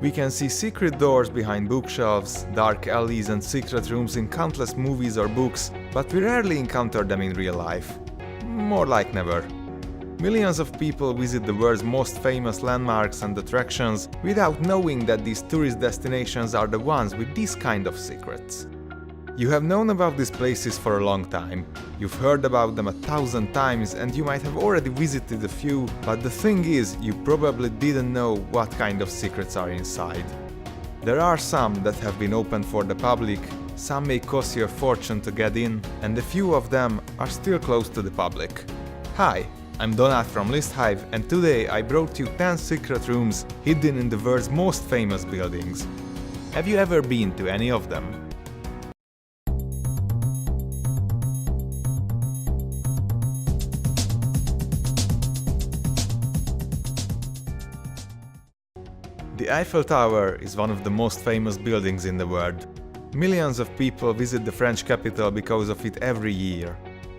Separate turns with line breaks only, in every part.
We can see secret doors behind bookshelves, dark alleys and secret rooms in countless movies or books, but we rarely encounter them in real life. More like never. Millions of people visit the world's most famous landmarks and attractions without knowing that these tourist destinations are the ones with these kind of secrets. You have known about these places for a long time. You've heard about them 1,000 times and you might have already visited a few, but the thing is, you probably didn't know what kind of secrets are inside. There are some that have been opened for the public, some may cost you a fortune to get in, and a few of them are still closed to the public. Hi, I'm Donat from ListHive, and today I brought you 10 secret rooms hidden in the world's most famous buildings. Have you ever been to any of them? The Eiffel Tower is one of the most famous buildings in the world. Millions of people visit the French capital because of it every year.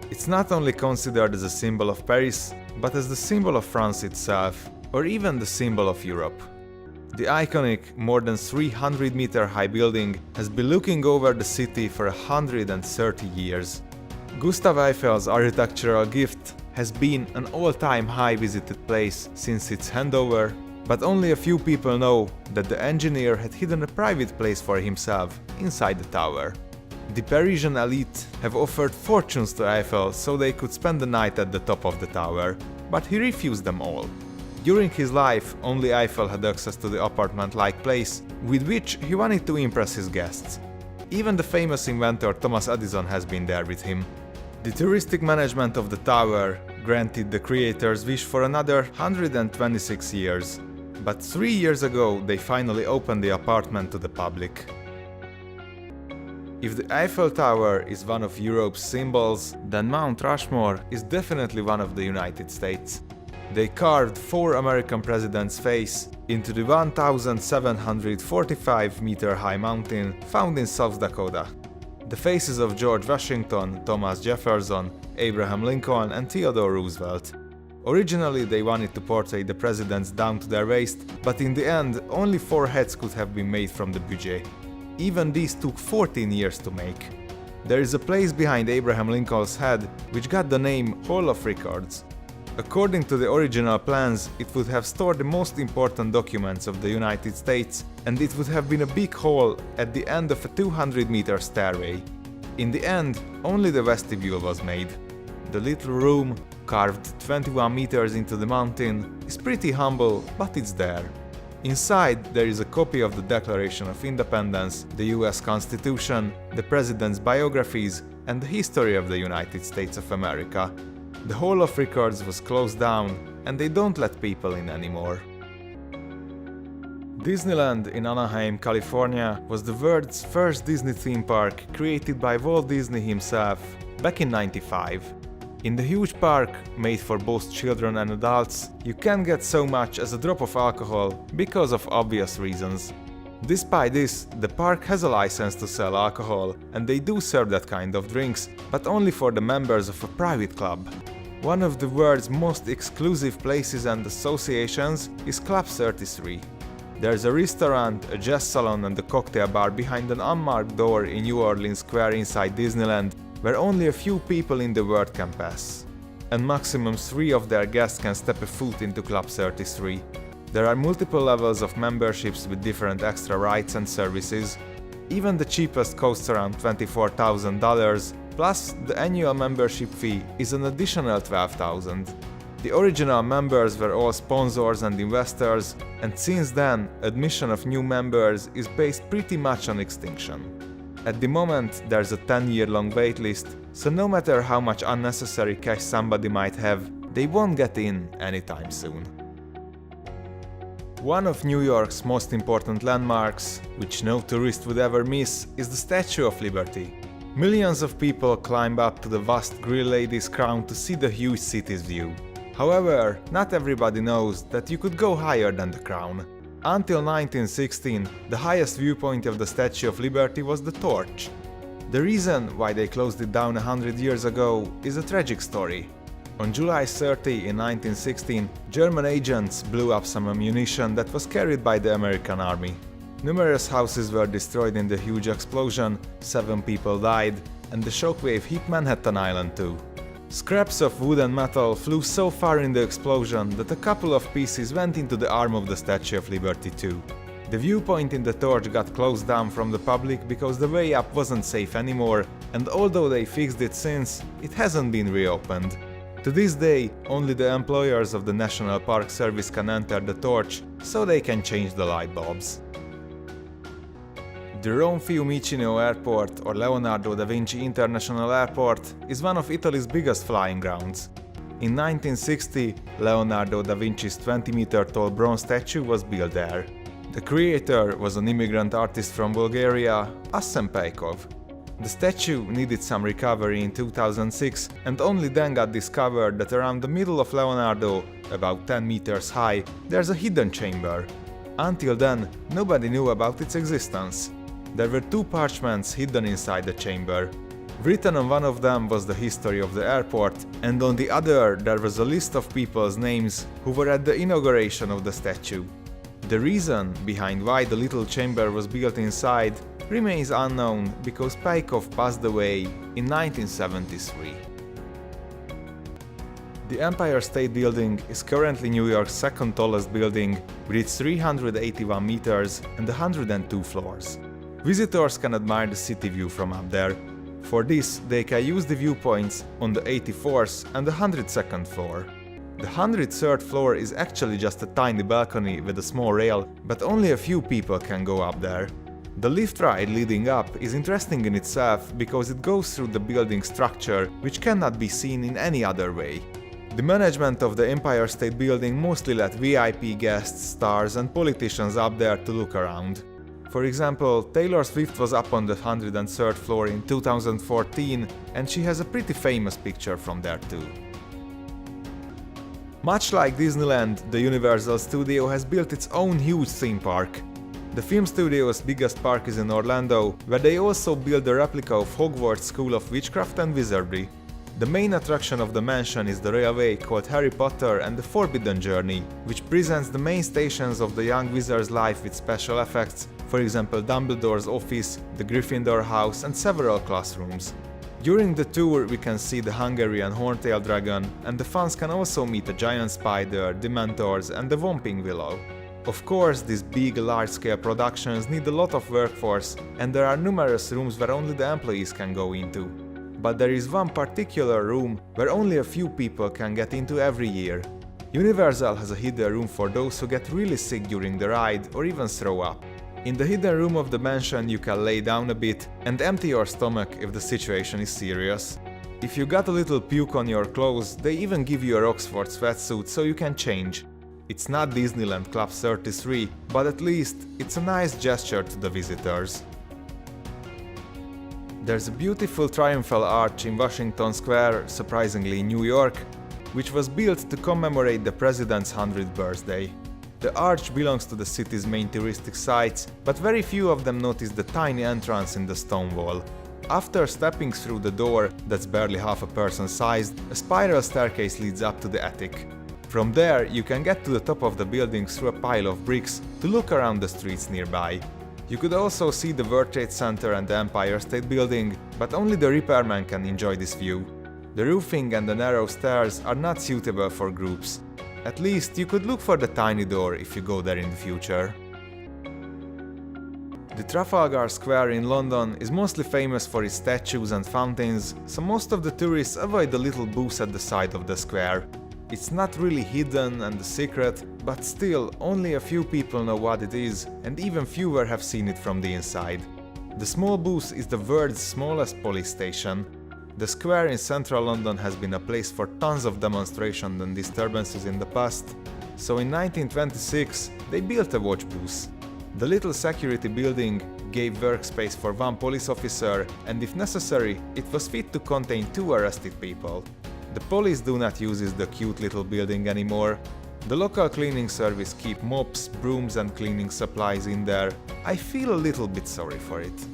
It's not only considered as a symbol of Paris, but as the symbol of France itself, or even the symbol of Europe. The iconic, more than 300-meter high building has been looking over the city for 130 years. Gustave Eiffel's architectural gift has been an all-time high visited place since its handover, but only a few people know that the engineer had hidden a private place for himself inside the tower. The Parisian elite have offered fortunes to Eiffel so they could spend the night at the top of the tower, but he refused them all. During his life, only Eiffel had access to the apartment-like place, with which he wanted to impress his guests. Even the famous inventor Thomas Edison has been there with him. The touristic management of the tower granted the creator's wish for another 126 years. But 3 years ago, they finally opened the apartment to the public. If the Eiffel Tower is one of Europe's symbols, then Mount Rushmore is definitely one of the United States. They carved 4 American presidents' face into the 1,745-meter high mountain found in South Dakota. The faces of George Washington, Thomas Jefferson, Abraham Lincoln and Theodore Roosevelt. Originally they wanted to portray the presidents down to their waist, but in the end only 4 heads could have been made from the budget. Even these took 14 years to make. There is a place behind Abraham Lincoln's head which got the name Hall of Records. According to the original plans, it would have stored the most important documents of the United States, and it would have been a big hall at the end of a 200-meter stairway. In the end, only the vestibule was made. The little room, carved 21 meters into the mountain, is pretty humble, but it's there. Inside, there is a copy of the Declaration of Independence, the US Constitution, the President's biographies, and the history of the United States of America. The Hall of Records was closed down, and they don't let people in anymore. Disneyland in Anaheim, California was the world's first Disney theme park created by Walt Disney himself back in '95. In the huge park, made for both children and adults, you can't get so much as a drop of alcohol because of obvious reasons. Despite this, the park has a license to sell alcohol, and they do serve that kind of drinks, but only for the members of a private club. One of the world's most exclusive places and associations is Club 33. There's a restaurant, a jazz salon and a cocktail bar behind an unmarked door in New Orleans Square inside Disneyland, where only a few people in the world can pass. And maximum 3 of their guests can step a foot into Club 33. There are multiple levels of memberships with different extra rights and services. Even the cheapest costs around $24,000, plus the annual membership fee is an additional $12,000. The original members were all sponsors and investors, and since then, admission of new members is based pretty much on extinction. At the moment, there's a 10-year-long waitlist, so no matter how much unnecessary cash somebody might have, they won't get in anytime soon. One of New York's most important landmarks, which no tourist would ever miss, is the Statue of Liberty. Millions of people climb up to the vast Grill Lady's crown to see the huge city's view. However, not everybody knows that you could go higher than the crown. Until 1916, the highest viewpoint of the Statue of Liberty was the torch. The reason why they closed it down 100 years ago is a tragic story. On July 30 in 1916, German agents blew up some ammunition that was carried by the American army. Numerous houses were destroyed in the huge explosion, 7 people died, and the shockwave hit Manhattan Island too. Scraps of wood and metal flew so far in the explosion that a couple of pieces went into the arm of the Statue of Liberty too. The viewpoint in the torch got closed down from the public because the way up wasn't safe anymore, and although they fixed it since, it hasn't been reopened. To this day, only the employers of the National Park Service can enter the torch, so they can change the light bulbs. The Rome Fiumicino Airport, or Leonardo da Vinci International Airport, is one of Italy's biggest flying grounds. In 1960, Leonardo da Vinci's 20-meter-tall bronze statue was built there. The creator was an immigrant artist from Bulgaria, Arsen Peikov. The statue needed some recovery in 2006 and only then got discovered that around the middle of Leonardo, about 10 meters high, there's a hidden chamber. Until then, nobody knew about its existence. There were 2 parchments hidden inside the chamber. Written on one of them was the history of the airport, and on the other there was a list of people's names who were at the inauguration of the statue. The reason behind why the little chamber was built inside remains unknown because Peikov passed away in 1973. The Empire State Building is currently New York's second tallest building with its 381 meters and 102 floors. Visitors can admire the city view from up there. For this, they can use the viewpoints on the 84th and the 102nd floor. The 103rd floor is actually just a tiny balcony with a small rail, but only a few people can go up there. The lift ride leading up is interesting in itself because it goes through the building structure, which cannot be seen in any other way. The management of the Empire State Building mostly let VIP guests, stars and politicians up there to look around. For example, Taylor Swift was up on the 103rd floor in 2014, and she has a pretty famous picture from there too. Much like Disneyland, the Universal Studio has built its own huge theme park. The film studio's biggest park is in Orlando, where they also built a replica of Hogwarts School of Witchcraft and Wizardry. The main attraction of the mansion is the railway called Harry Potter and the Forbidden Journey, which presents the main stations of the young wizard's life with special effects, for example Dumbledore's office, the Gryffindor house and several classrooms. During the tour we can see the Hungarian horntail dragon, and the fans can also meet a giant spider, dementors and the Whomping Willow. Of course, these big, large-scale productions need a lot of workforce, and there are numerous rooms where only the employees can go into. But there is one particular room where only a few people can get into every year. Universal has a hidden room for those who get really sick during the ride or even throw up. In the hidden room of the mansion you can lay down a bit and empty your stomach if the situation is serious. If you got a little puke on your clothes, they even give you a Oxford sweatsuit so you can change. It's not Disneyland Club 33, but at least it's a nice gesture to the visitors. There's a beautiful triumphal arch in Washington Square, surprisingly in New York, which was built to commemorate the president's 100th birthday. The arch belongs to the city's main touristic sites, but very few of them notice the tiny entrance in the stone wall. After stepping through the door, that's barely half a person sized, a spiral staircase leads up to the attic. From there, you can get to the top of the building through a pile of bricks to look around the streets nearby. You could also see the World Trade Center and the Empire State Building, but only the repairman can enjoy this view. The roofing and the narrow stairs are not suitable for groups. At least you could look for the tiny door if you go there in the future. The Trafalgar Square in London is mostly famous for its statues and fountains, so most of the tourists avoid the little booths at the side of the square. It's not really hidden and a secret, but still only a few people know what it is, and even fewer have seen it from the inside. The small booth is the world's smallest police station. The square in central London has been a place for tons of demonstrations and disturbances in the past, so in 1926 they built a watch booth. The little security building gave workspace for one police officer, and if necessary, it was fit to contain 2 arrested people. The police do not use the cute little building anymore. The local cleaning service keep mops, brooms and cleaning supplies in there. I feel a little bit sorry for it.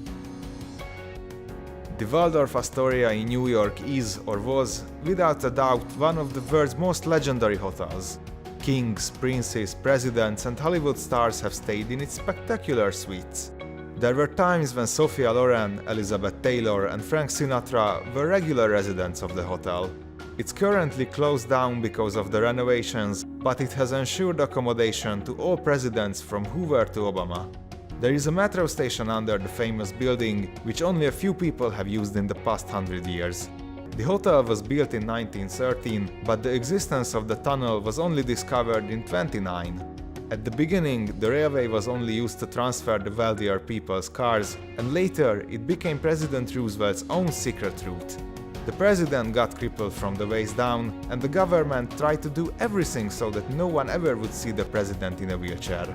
The Waldorf Astoria in New York is, or was, without a doubt, one of the world's most legendary hotels. Kings, princes, presidents and Hollywood stars have stayed in its spectacular suites. There were times when Sophia Loren, Elizabeth Taylor and Frank Sinatra were regular residents of the hotel. It's currently closed down because of the renovations, but it has ensured accommodation to all presidents from Hoover to Obama. There is a metro station under the famous building, which only a few people have used in the past 100 years. The hotel was built in 1913, but the existence of the tunnel was only discovered in 1929. At the beginning, the railway was only used to transfer the wealthier people's cars, and later it became President Roosevelt's own secret route. The president got crippled from the waist down, and the government tried to do everything so that no one ever would see the president in a wheelchair.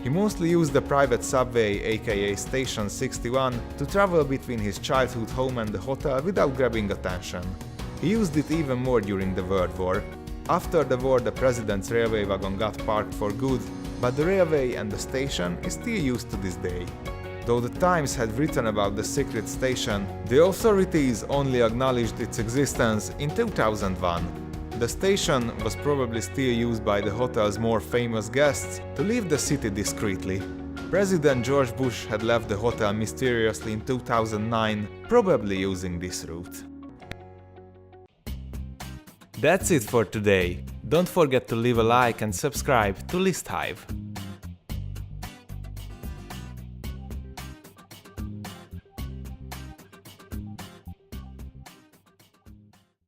He mostly used the private subway, aka Station 61, to travel between his childhood home and the hotel without grabbing attention. He used it even more during the World War. After the war, the president's railway wagon got parked for good, but the railway and the station is still used to this day. Though the Times had written about the secret station, the authorities only acknowledged its existence in 2001. The station was probably still used by the hotel's more famous guests to leave the city discreetly. President George Bush had left the hotel mysteriously in 2009, probably using this route. That's it for today. Don't forget to leave a like and subscribe to List Hive.